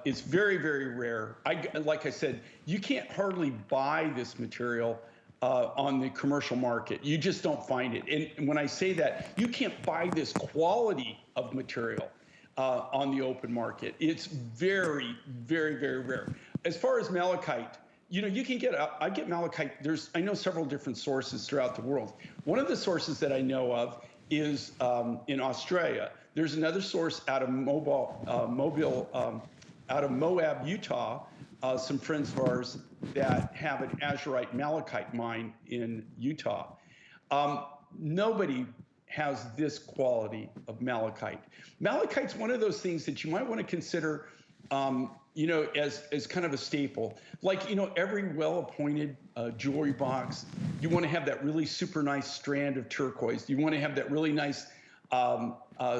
it's very, very rare. Like I said, you can't hardly buy this material on the commercial market. You just don't find it. And when I say that, you can't buy this quality of material on the open market. It's very, very, very rare. As far as malachite, you know, you can get, I get malachite, I know several different sources throughout the world. One of the sources that I know of is in Australia. There's another source out of out of Moab, Utah, some friends of ours that have an azurite malachite mine in Utah. Nobody has this quality of malachite. Malachite's one of those things that you might want to consider, you know, as kind of a staple. Like, you know, every well-appointed jewelry box, you want to have that really super nice strand of turquoise. You want to have that really nice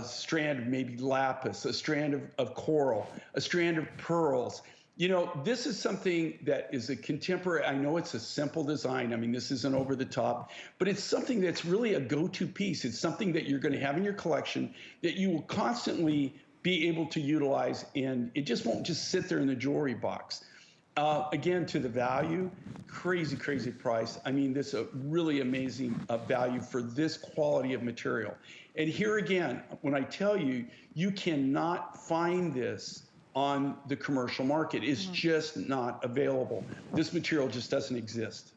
strand of maybe lapis, a strand of coral, a strand of pearls. You know, this is something that is a contemporary, I know it's a simple design. I mean, this isn't over the top, but it's something that's really a go-to piece. It's something that you're going to have in your collection that you will constantly be able to utilize, and it just won't just sit there in the jewelry box. Again, to the value, crazy, crazy price. I mean, this is a really amazing value for this quality of material. And here again, when I tell you, you cannot find this on the commercial market. It's just not available. This material just doesn't exist.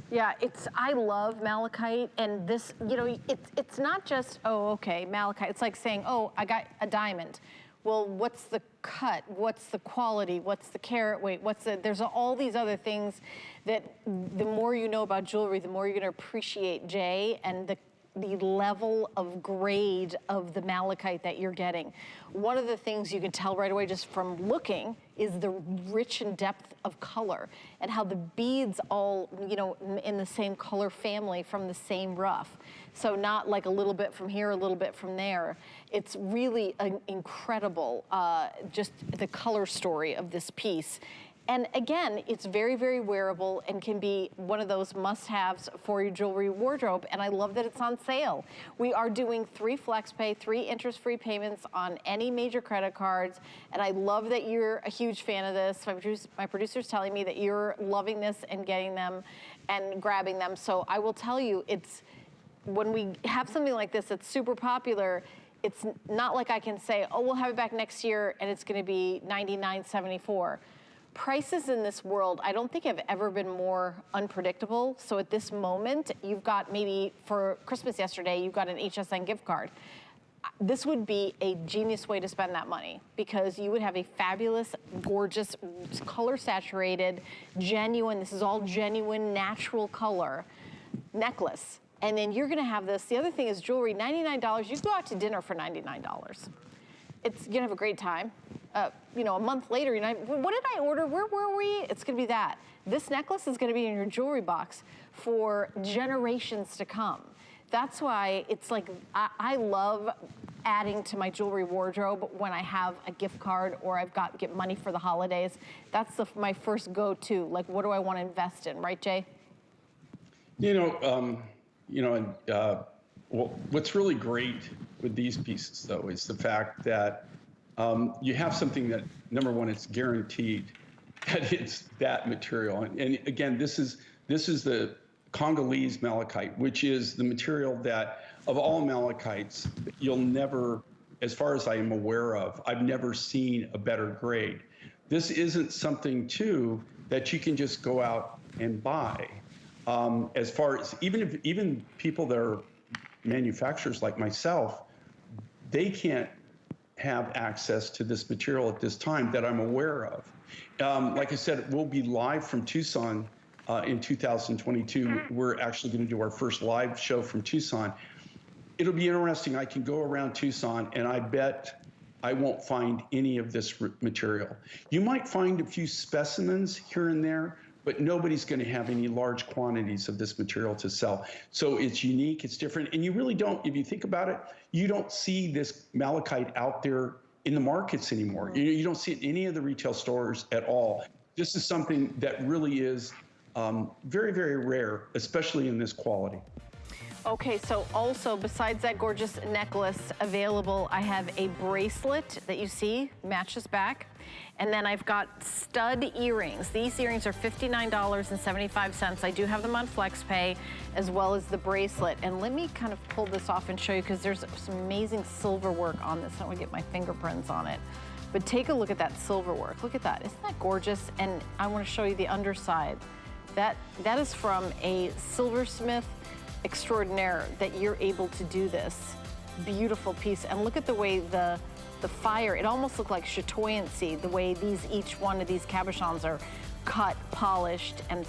Yeah, I love malachite, and this, you know, it's not just, oh, okay, malachite. It's like saying, oh, I got a diamond. Well, what's the cut? What's the quality? What's the carat weight? There's all these other things that the more you know about jewelry, the more you're gonna appreciate, Jay, and the level of grade of the malachite that you're getting. One of the things you can tell right away just from looking is the rich and depth of color and how the beads all, you know, in the same color family from the same rough. So not like a little bit from here, a little bit from there. It's really an incredible, just the color story of this piece. And again, it's very, very wearable and can be one of those must-haves for your jewelry wardrobe. And I love that it's on sale. We are doing 3 FlexPay, 3 interest-free payments on any major credit cards. And I love that you're a huge fan of this. My producer's telling me that you're loving this and getting them and grabbing them. So I will tell you, when we have something like this that's super popular, it's not like I can say, oh, we'll have it back next year and it's gonna be $99.74. Prices in this world, I don't think have ever been more unpredictable. So at this moment, you've got maybe for Christmas yesterday, you've got an HSN gift card. This would be a genius way to spend that money because you would have a fabulous, gorgeous, color saturated, genuine, this is all genuine, natural color necklace. And then you're gonna have this. The other thing is jewelry, $99. You go out to dinner for $99. You're gonna have a great time. You know, a month later, you know, what did I order? Where were we? It's gonna be that. This necklace is gonna be in your jewelry box for generations to come. That's why it's like, I love adding to my jewelry wardrobe when I have a gift card or get money for the holidays. That's my first go-to. Like, what do I wanna invest in, right, Jay? What's really great with these pieces, though, is the fact that you have something that, number one, it's guaranteed that it's that material. And again, this is the Congolese malachite, which is the material that, of all malachites, you'll never, as far as I am aware of, I've never seen a better grade. This isn't something, too, that you can just go out and buy. As far as even people that are manufacturers like myself, they can't have access to this material at this time that I'm aware of. Like I said, we'll be live from Tucson in 2022. We're actually going to do our first live show from Tucson. It'll be interesting. I can go around Tucson and I bet I won't find any of this material. You might find a few specimens here and there, but nobody's going to have any large quantities of this material to sell. So it's unique, it's different, and you really don't, if you think about it, you don't see this malachite out there in the markets anymore. You don't see it in any of the retail stores at all. This is something that really is very, very rare, especially in this quality. Okay, so also besides that gorgeous necklace available, I have a bracelet that you see matches back. And then I've got stud earrings. These earrings are $59.75. I do have them on FlexPay, as well as the bracelet. And let me kind of pull this off and show you, because there's some amazing silver work on this. I don't want to get my fingerprints on it. But take a look at that silver work. Look at that. Isn't that gorgeous? And I want to show you the underside. That is from a silversmith extraordinaire that you're able to do this beautiful piece. And look at the way the fire, it almost looked like chatoyancy, the way each one of these cabochons are cut, polished, and